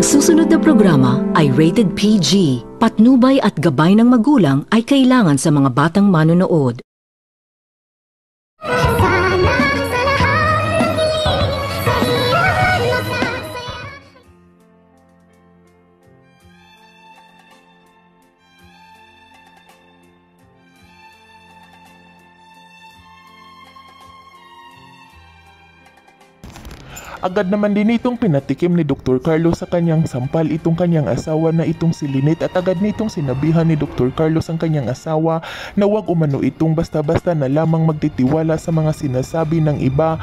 Ang susunod na programa ay rated PG. Patnubay at gabay ng magulang ay kailangan sa mga batang manonood. Agad naman din itong pinatikim ni Dr. Carlos sa kanyang sampal itong kanyang asawa na itong si Lynette, at agad nitong sinabihan ni Dr. Carlos ang kanyang asawa na wag umano itong basta-basta na lamang magtitiwala sa mga sinasabi ng iba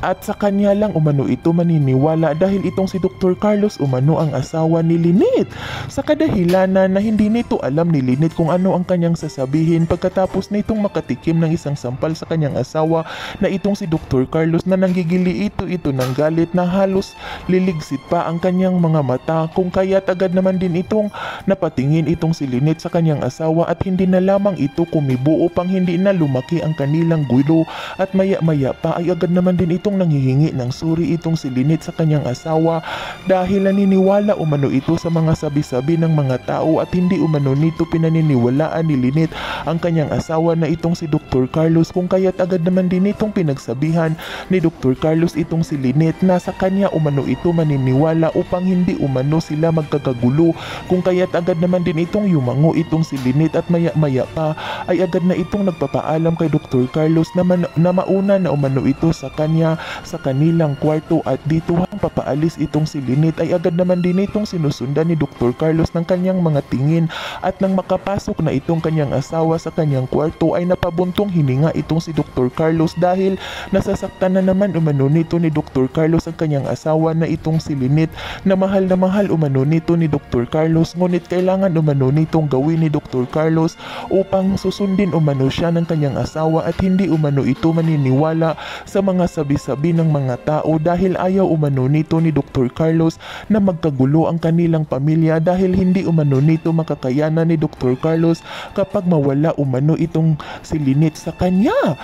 at sa kanya lang umano ito maniniwala dahil itong si Dr. Carlos umano ang asawa ni Lynette. Sa kadahilanan na hindi nito alam ni Lynette kung ano ang kanyang sasabihin pagkatapos nitong makatikim ng isang sampal sa kanyang asawa na itong si Dr. Carlos na nanggigili ito ng galit na halos liligsit pa ang kanyang mga mata, kung kaya't agad naman din itong napatingin itong si Lynette sa kanyang asawa at hindi na lamang ito kumibo upang hindi na lumaki ang kanilang gulo, at maya-maya pa ay agad naman din itong nanghihingi ng suri itong si Lynette sa kanyang asawa dahil naniniwala umano ito sa mga sabi-sabi ng mga tao at hindi umano nito pinaniniwalaan ni Lynette ang kanyang asawa na itong si Dr. Carlos, kung kaya't agad naman din itong pinagsabihan ni Dr. Carlos itong si Lynette na sa kanya umano ito maniniwala upang hindi umano sila magkakagulo, kung kaya't agad naman din itong yumango itong si Lynette at maya-maya pa ay agad na itong nagpapaalam kay Dr. Carlos na mauna na umano ito sa kanya sa kanilang kwarto, at dito hang papaalis itong si Lynette ay agad naman din itong sinusundan ni Dr. Carlos ng kanyang mga tingin, at nang makapasok na itong kanyang asawa sa kanyang kwarto ay napabuntong hininga itong si Dr. Carlos dahil nasasaktan na naman umano nito ni Dr. Carlos ang kanyang asawa na itong si Lynette, na mahal umano nito ni Dr. Carlos, ngunit kailangan umano nitong gawin ni Dr. Carlos upang susundin umano siya ng kanyang asawa at hindi umano ito maniniwala sa mga sabi-sabi ng mga tao dahil ayaw umano nito ni Dr. Carlos na magkagulo ang kanilang pamilya dahil hindi umano nito makakayanan ni Dr. Carlos kapag mawala umano itong si Lynette sa kanya.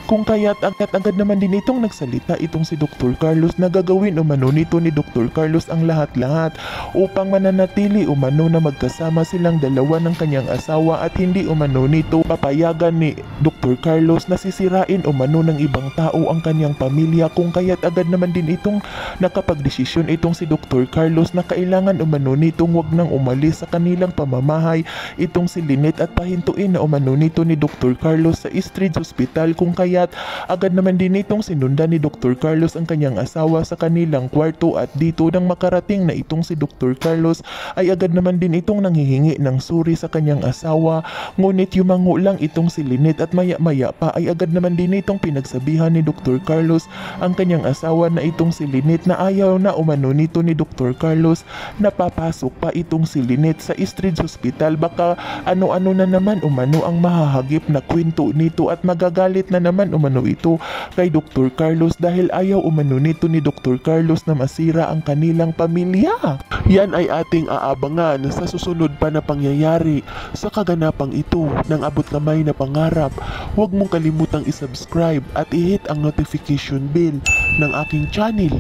Kung kaya't agad naman din itong nagsalita itong si Dr. Carlos na gagawin umano nito ni Dr. Carlos ang lahat-lahat upang mananatili umano na magkasama silang dalawa ng kanyang asawa at hindi umano nito papayagan ni Dr. Carlos na sisirain umano ng ibang tao ang kanyang pamilya, kung kaya't agad naman din itong nakapagdesisyon itong si Dr. Carlos na kailangan umano nitong wag nang umalis sa kanilang pamamahay itong si Lynette at pahintuin na umano nito ni Dr. Carlos sa Eastridge Hospital, kung kaya agad naman din itong sinundan ni Dr. Carlos ang kanyang asawa sa kanilang kwarto, at dito nang makarating na itong si Dr. Carlos ay agad naman din itong nanghihingi ng suri sa kanyang asawa, ngunit yumango lang itong si Lynette at maya-maya pa ay agad naman din itong pinagsabihan ni Dr. Carlos ang kanyang asawa na itong si Lynette na ayaw na umano nito ni Dr. Carlos na papasok pa itong si Lynette sa Eastridge Hospital, baka ano-ano na naman umano ang mahahagip na kwento nito at magagalit na naman umano ito kay Dr. Carlos dahil ayaw umano nito ni Dr. Carlos na masira ang kanilang pamilya. Yan ay ating aabangan sa susunod pa na pangyayari sa kaganapang ito ng abot kamay na pangarap. Huwag mong kalimutang isubscribe at i-hit ang notification bell ng aking channel.